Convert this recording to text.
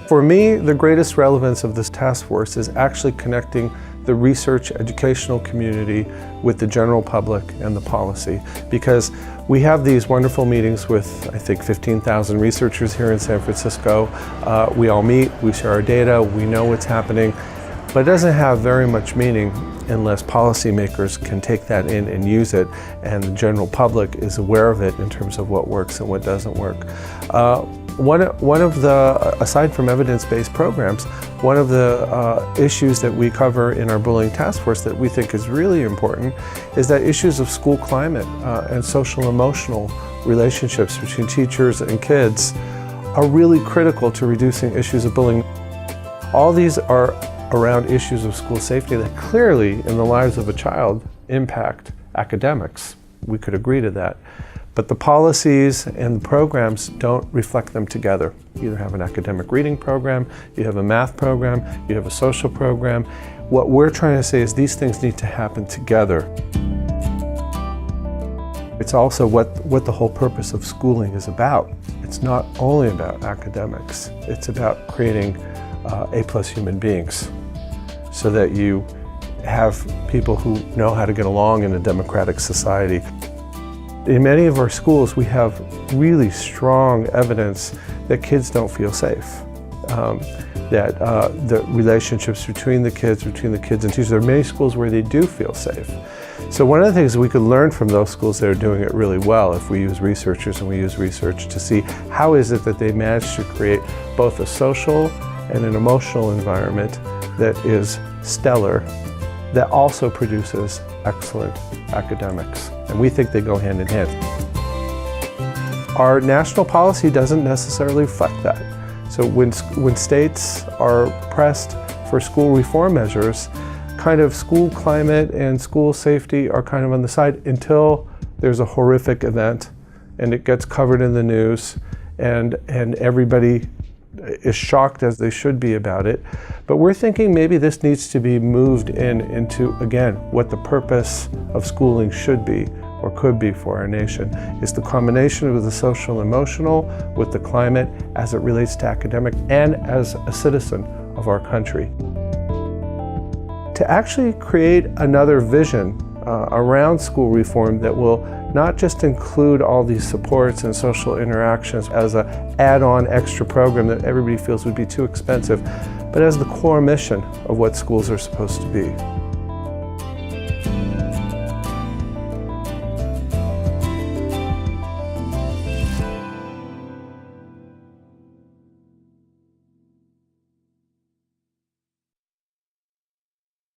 For me, the greatest relevance of this task force is actually connecting the research educational community with the general public and the policy, because we have these wonderful meetings with, I think, 15,000 researchers here in San Francisco. We all meet, we share our data, we know what's happening, but it doesn't have very much meaning unless policymakers can take that in and use it, and the general public is aware of it in terms of what works and what doesn't work. One of the, aside from evidence-based programs, one of the issues that we cover in our bullying task force that we think is really important is that issues of school climate and social emotional relationships between teachers and kids are really critical to reducing issues of bullying. All these are around issues of school safety that clearly in the lives of a child impact academics. We could agree to that. But the policies and the programs don't reflect them together. You either have an academic reading program, you have a math program, you have a social program. What we're trying to say is these things need to happen together. It's also what the whole purpose of schooling is about. It's not only about academics, it's about creating A+ human beings so that you have people who know how to get along in a democratic society. In many of our schools, we have really strong evidence that kids don't feel safe, that the relationships between the kids and teachers, there are many schools where they do feel safe. So one of the things we could learn from those schools that are doing it really well, if we use researchers and we use research to see how is it that they manage to create both a social and an emotional environment that is stellar, that also produces excellent academics. And we think they go hand in hand. Our national policy doesn't necessarily reflect that. So when states are pressed for school reform measures, kind of school climate and school safety are kind of on the side until there's a horrific event and it gets covered in the news and everybody is shocked, as they should be, about it. But we're thinking maybe this needs to be moved into, again, what the purpose of schooling should be or could be for our nation, is the combination of the social and emotional with the climate as it relates to academic and as a citizen of our country. To actually create another vision around school reform that will not just include all these supports and social interactions as an add-on extra program that everybody feels would be too expensive, but as the core mission of what schools are supposed to be.